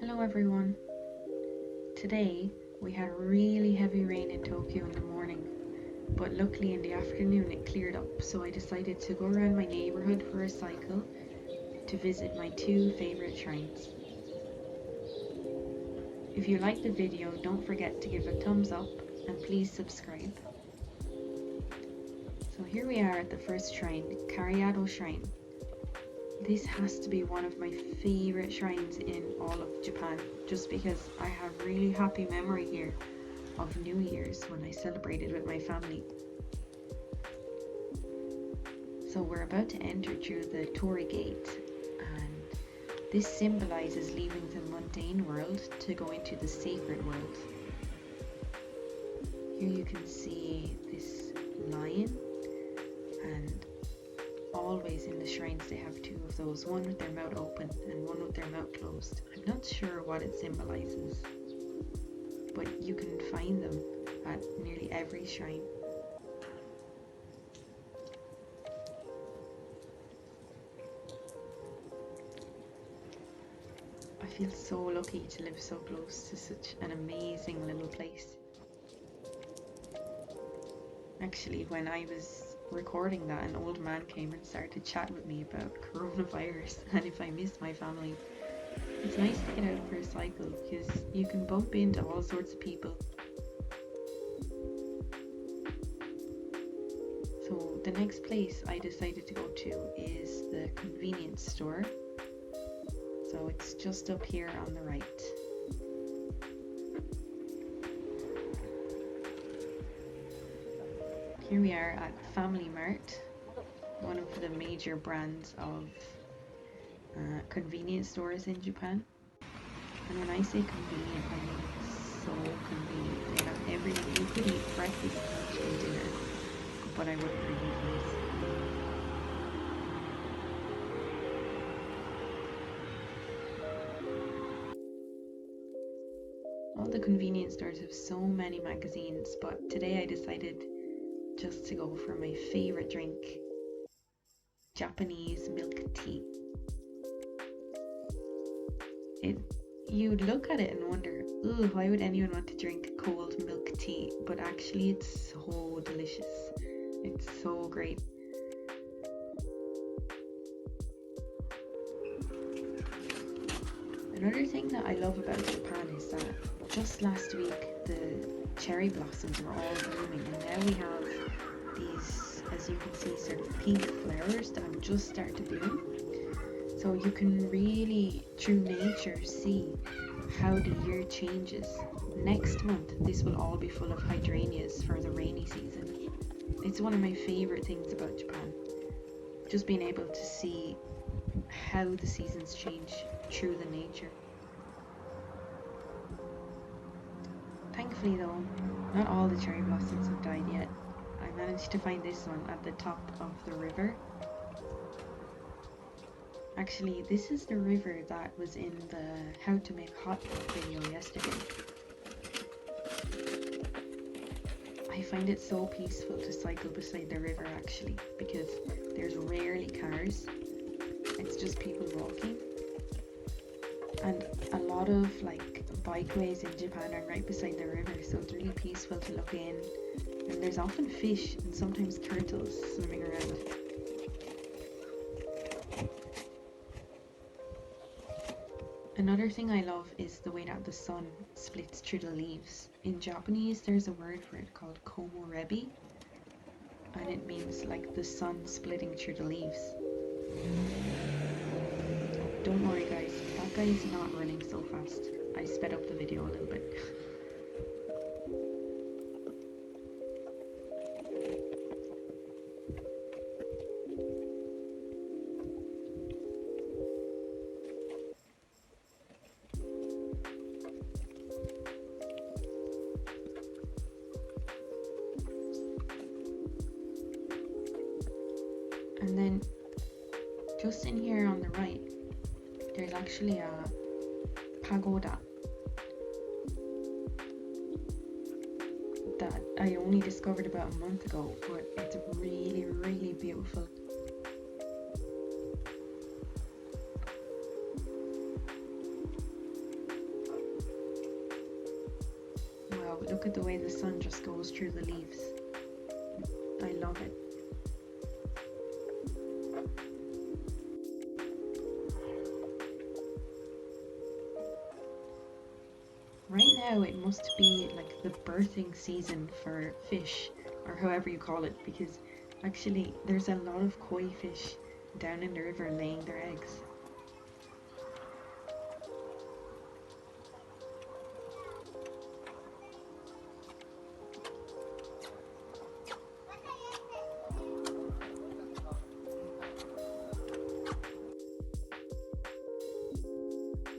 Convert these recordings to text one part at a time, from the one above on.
Hello everyone. Today we had really heavy rain in Tokyo in the morning, but luckily in the afternoon it cleared up, so I decided to go around my neighbourhood for a cycle to visit my two favourite shrines. If you liked the video, don't forget to give a thumbs up and please subscribe. So here we are at the first shrine, Iago Shrine. This has to be one of my favourite shrines in all of Japan, just because I have really happy memory here of New Year's when I celebrated with my family. So we're about to enter through the Torii Gate, and this symbolises leaving the mundane world to go into the sacred world. Here you can see this lion, and always in the shrines they have two of those, one with their mouth open and one with their mouth closed. I'm not sure what it symbolises, but you can find them at nearly every shrine. I feel so lucky to live so close to such an amazing little place. Actually, when I was recording that, an old man came and started chatting with me about coronavirus and if I miss my family. It's nice to get out for a cycle because you can bump into all sorts of people. So the next place I decided to go to is the convenience store. So it's just up here on the right. Here we are at Family Mart, one of the major brands of convenience stores in Japan. And when I say convenient, I mean it's so convenient. They have everything. You could eat breakfast, lunch and dinner, but I wouldn't for you guys. All the convenience stores have so many magazines, but today I decided just to go for my favourite drink, Japanese milk tea. You'd look at it and wonder, why would anyone want to drink cold milk tea? But actually it's so delicious. It's so great. Another thing that I love about Japan is that just last week the cherry blossoms were all blooming, and now we have these, as you can see, sort of pink flowers that have just started to bloom. So you can really, through nature, see how the year changes. Next month, this will all be full of hydrangeas for the rainy season. It's one of my favourite things about Japan. Just being able to see how the seasons change through the nature. Thankfully though, not all the cherry blossoms have died yet. I managed to find this one at the top of the river. Actually, this is the river that was in the how to make hot dog video yesterday. I find it so peaceful to cycle beside the river actually, because there's rarely cars. It's just people walking. And a lot of bikeways in Japan are right beside the river, so it's really peaceful to look in. And there's often fish and sometimes turtles swimming around. Another thing I love is the way that the sun splits through the leaves. In Japanese there's a word for it called komorebi, and it means like the sun splitting through the leaves. Don't worry guys, that guy is not running so fast. I sped up the video a little bit. And then just in here on the right, there's actually a pagoda that I only discovered about a month ago, but it's really, really beautiful. look at the way the sun just goes through the leaves. I love it. Right now it must be like the birthing season for fish, or however you call it, because actually there's a lot of koi fish down in the river laying their eggs.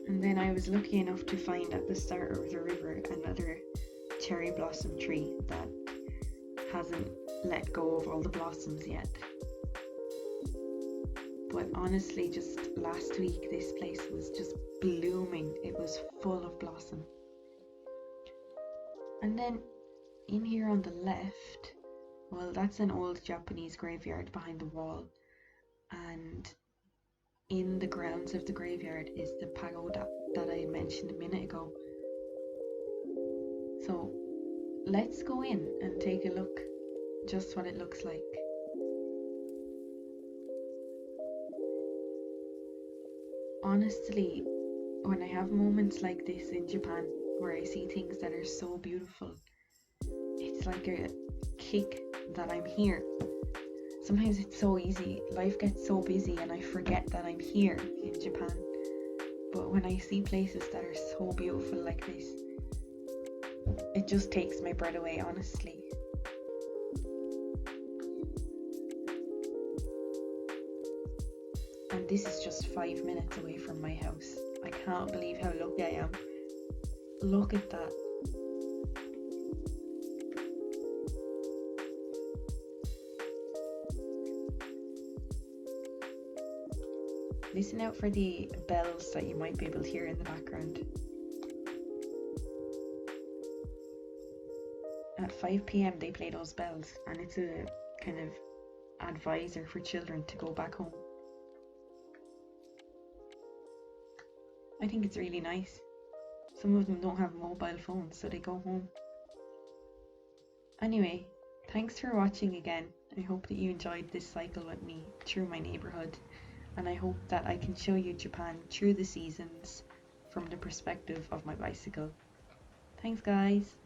And then I was lucky enough to find at the start of the river another cherry blossom tree that hasn't let go of all the blossoms yet. But honestly, just last week this place was just blooming. It was full of blossom. And then in here on the left, well, that's an old Japanese graveyard behind the wall, and in the grounds of the graveyard is the pagoda that I mentioned a minute ago. So let's go in and take a look just what it looks like. Honestly, when I have moments like this in Japan where I see things that are so beautiful, it's like a kick that I'm here. Sometimes it's so easy, life gets so busy and I forget that I'm here in Japan. But when I see places that are so beautiful like this, it just takes my breath away, honestly. And this is just 5 minutes away from my house. I can't believe how lucky I am. Look at that. Listen out for the bells that you might be able to hear in the background. At 5 p.m. they play those bells, and it's a kind of advisor for children to go back home. I think it's really nice. Some of them don't have mobile phones, so they go home. Anyway, thanks for watching again. I hope that you enjoyed this cycle with me through my neighbourhood, and I hope that I can show you Japan through the seasons from the perspective of my bicycle. Thanks guys!